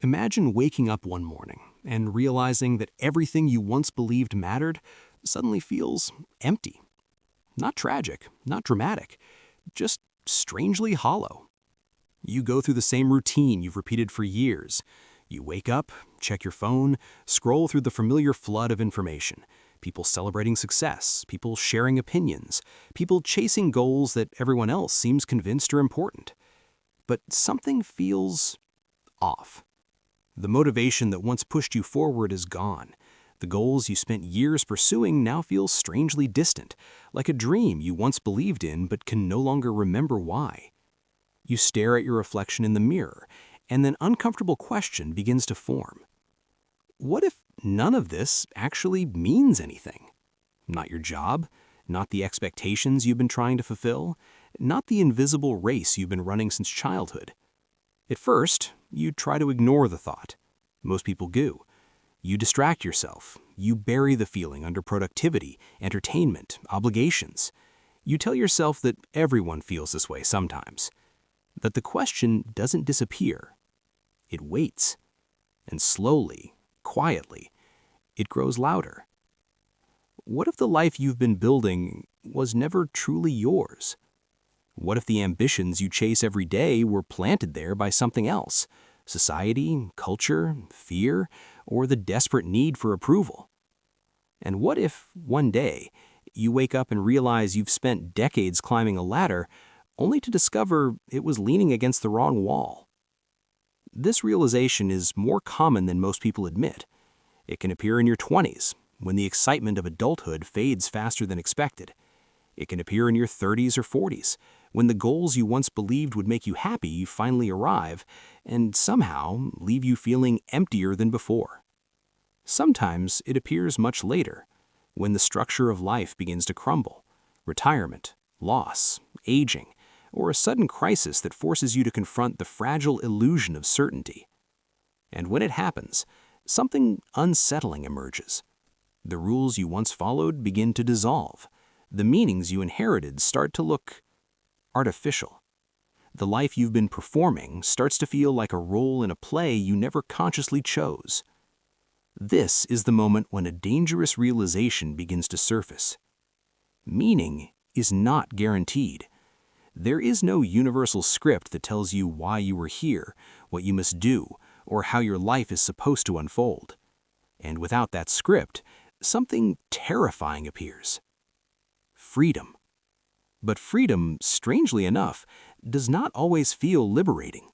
Imagine waking up one morning and realizing that everything you once believed mattered suddenly feels empty. Not tragic, not dramatic, just strangely hollow. You go through the same routine you've repeated for years. You wake up, check your phone, scroll through the familiar flood of information. People celebrating success, people sharing opinions, people chasing goals that everyone else seems convinced are important. But something feels off. The motivation that once pushed you forward is gone. The goals you spent years pursuing now feel strangely distant, like a dream you once believed in but can no longer remember why. You stare at your reflection in the mirror, and an uncomfortable question begins to form. What if none of this actually means anything? Not your job, not the expectations you've been trying to fulfill, not the invisible race you've been running since childhood. At first, you try to ignore the thought. Most people do. You distract yourself. You bury the feeling under productivity, entertainment, obligations. You tell yourself that everyone feels this way sometimes. That the question doesn't disappear. It waits. And slowly, quietly, it grows louder. What if the life you've been building was never truly yours? What if the ambitions you chase every day were planted there by something else? Society, culture, fear, or the desperate need for approval? And what if, one day, you wake up and realize you've spent decades climbing a ladder, only to discover it was leaning against the wrong wall? This realization is more common than most people admit. It can appear in your 20s, when the excitement of adulthood fades faster than expected. It can appear in your 30s or 40s, when the goals you once believed would make you happy finally arrive and somehow leave you feeling emptier than before. Sometimes it appears much later, when the structure of life begins to crumble, retirement, loss, aging, or a sudden crisis that forces you to confront the fragile illusion of certainty. And when it happens, something unsettling emerges. The rules you once followed begin to dissolve. The meanings you inherited start to look artificial. The life you've been performing starts to feel like a role in a play you never consciously chose. This is the moment when a dangerous realization begins to surface. Meaning is not guaranteed. There is no universal script that tells you why you are here, what you must do, or how your life is supposed to unfold. And without that script, something terrifying appears. Freedom. But freedom, strangely enough, does not always feel liberating.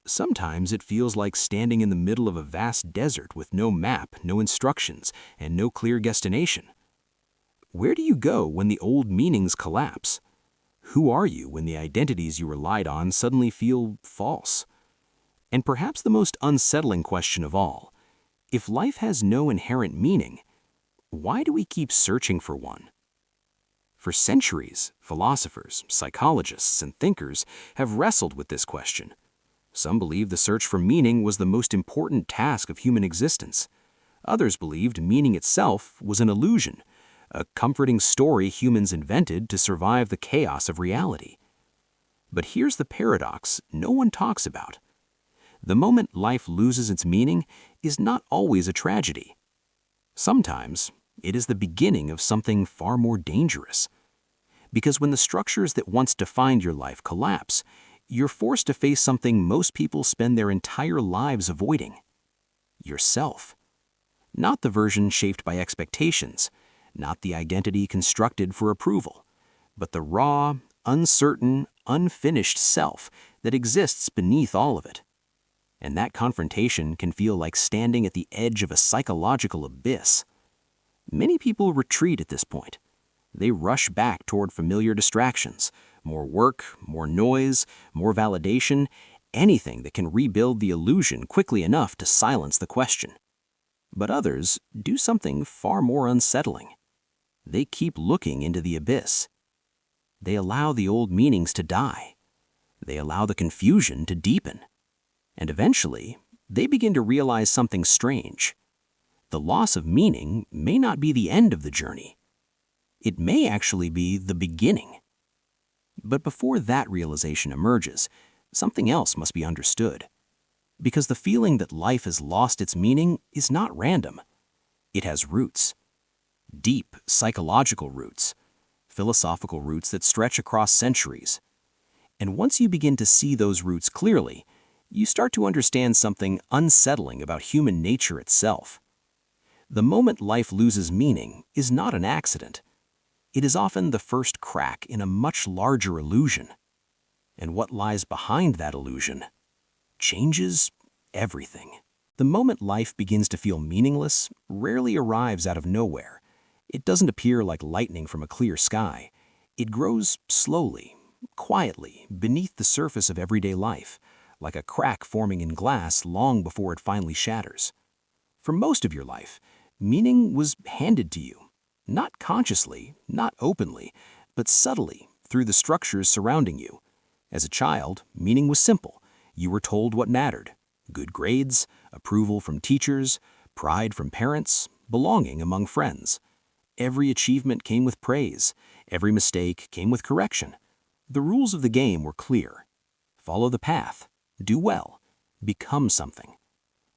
Sometimes it feels like standing in the middle of a vast desert with no map, no instructions, and no clear destination. Where do you go when the old meanings collapse? Who are you when the identities you relied on suddenly feel false? And perhaps the most unsettling question of all, if life has no inherent meaning, why do we keep searching for one? For centuries, philosophers, psychologists, and thinkers have wrestled with this question. Some believed the search for meaning was the most important task of human existence. Others believed meaning itself was an illusion, a comforting story humans invented to survive the chaos of reality. But here's the paradox no one talks about. The moment life loses its meaning is not always a tragedy. Sometimes it is the beginning of something far more dangerous. Because when the structures that once defined your life collapse, you're forced to face something most people spend their entire lives avoiding: yourself. Not the version shaped by expectations, not the identity constructed for approval, but the raw, uncertain, unfinished self that exists beneath all of it. And that confrontation can feel like standing at the edge of a psychological abyss. Many people retreat at this point. They rush back toward familiar distractions, more work, more noise, more validation, anything that can rebuild the illusion quickly enough to silence the question. But others do something far more unsettling. They keep looking into the abyss. They allow the old meanings to die. They allow the confusion to deepen. And eventually, they begin to realize something strange. The loss of meaning may not be the end of the journey. It may actually be the beginning. But before that realization emerges, something else must be understood. Because the feeling that life has lost its meaning is not random. It has roots. Deep psychological roots, philosophical roots that stretch across centuries. And once you begin to see those roots clearly, you start to understand something unsettling about human nature itself. The moment life loses meaning is not an accident. It is often the first crack in a much larger illusion. And what lies behind that illusion changes everything. The moment life begins to feel meaningless rarely arrives out of nowhere. It doesn't appear like lightning from a clear sky. It grows slowly, quietly, beneath the surface of everyday life, like a crack forming in glass long before it finally shatters. For most of your life, meaning was handed to you, not consciously, not openly, but subtly through the structures surrounding you. As a child, meaning was simple. You were told what mattered: good grades, approval from teachers, pride from parents, belonging among friends. Every achievement came with praise. Every mistake came with correction. The rules of the game were clear. Follow the path, do well, become something.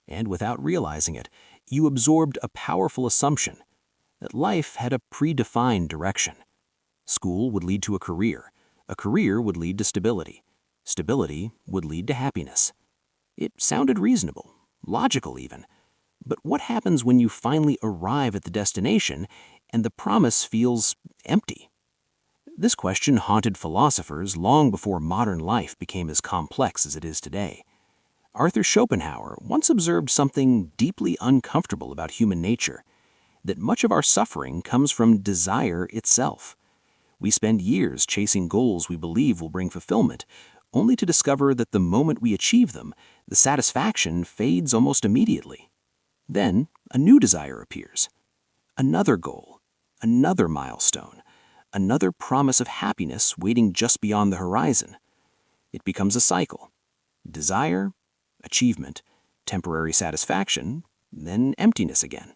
And without realizing it, you absorbed a powerful assumption that life had a predefined direction. School would lead to a career would lead to stability. Stability would lead to happiness. It sounded reasonable, logical even. But what happens when you finally arrive at the destination and the promise feels empty? This question haunted philosophers long before modern life became as complex as it is today. Arthur Schopenhauer once observed something deeply uncomfortable about human nature, that much of our suffering comes from desire itself. We spend years chasing goals we believe will bring fulfillment, only to discover that the moment we achieve them, the satisfaction fades almost immediately. Then a new desire appears. Another goal, another milestone, another promise of happiness waiting just beyond the horizon. It becomes a cycle. Desire, achievement, temporary satisfaction, then emptiness again.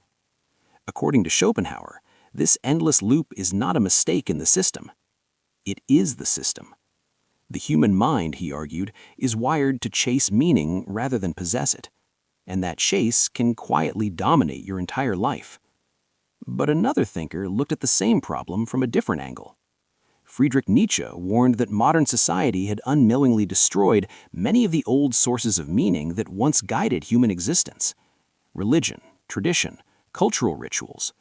According to Schopenhauer, this endless loop is not a mistake in the system. It is the system. The human mind, he argued, is wired to chase meaning rather than possess it, and that chase can quietly dominate your entire life. But another thinker looked at the same problem from a different angle. Friedrich Nietzsche warned that modern society had unknowingly destroyed many of the old sources of meaning that once guided human existence. Religion, tradition, cultural rituals.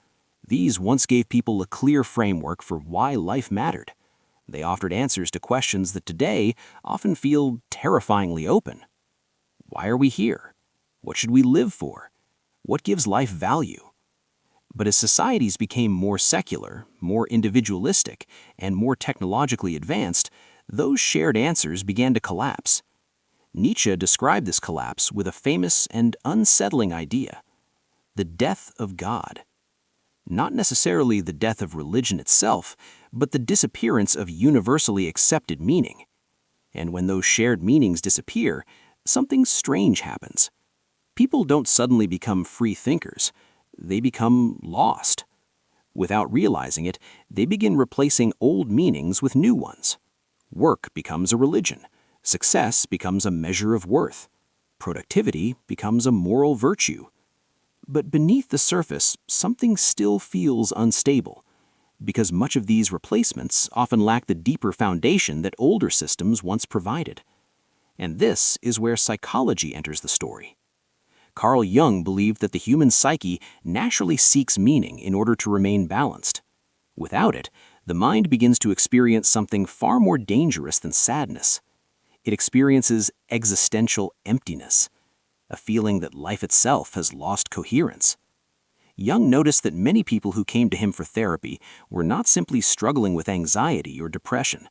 These once gave people a clear framework for why life mattered. They offered answers to questions that today often feel terrifyingly open. Why are we here? What should we live for? What gives life value? But as societies became more secular, more individualistic, and more technologically advanced, those shared answers began to collapse. Nietzsche described this collapse with a famous and unsettling idea: the death of God. Not necessarily the death of religion itself, but the disappearance of universally accepted meaning. And when those shared meanings disappear, something strange happens. People don't suddenly become free thinkers. They become lost. Without realizing it, they begin replacing old meanings with new ones. Work becomes a religion. Success becomes a measure of worth. Productivity becomes a moral virtue. But beneath the surface, something still feels unstable, because much of these replacements often lack the deeper foundation that older systems once provided. And this is where psychology enters the story. Carl Jung believed that the human psyche naturally seeks meaning in order to remain balanced. Without it, the mind begins to experience something far more dangerous than sadness. It experiences existential emptiness, a feeling that life itself has lost coherence. Jung noticed that many people who came to him for therapy were not simply struggling with anxiety or depression.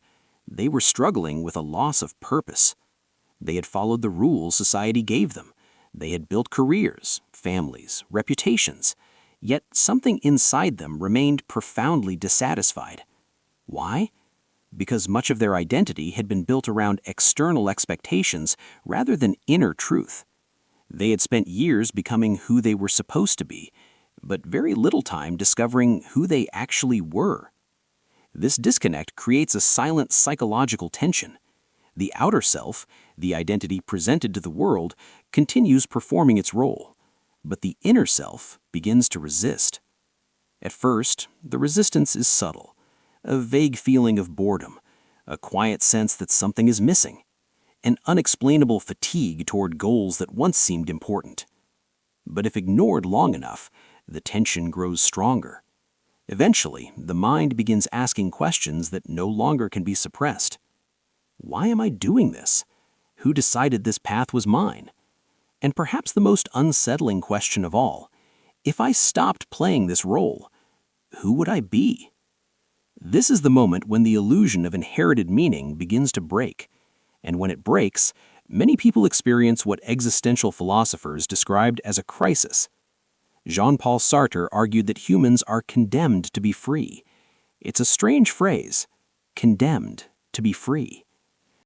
They were struggling with a loss of purpose. They had followed the rules society gave them. They had built careers, families, reputations. Yet something inside them remained profoundly dissatisfied. Why? Because much of their identity had been built around external expectations rather than inner truth. They had spent years becoming who they were supposed to be, but very little time discovering who they actually were. This disconnect creates a silent psychological tension. The outer self, the identity presented to the world, continues performing its role, but the inner self begins to resist. At first, the resistance is subtle, a vague feeling of boredom, a quiet sense that something is missing, an unexplainable fatigue toward goals that once seemed important. But if ignored long enough, the tension grows stronger. Eventually, the mind begins asking questions that no longer can be suppressed. Why am I doing this? Who decided this path was mine? And perhaps the most unsettling question of all, if I stopped playing this role, who would I be? This is the moment when the illusion of inherited meaning begins to break. And when it breaks, many people experience what existential philosophers described as a crisis. Jean-Paul Sartre argued that humans are condemned to be free. It's a strange phrase, condemned to be free.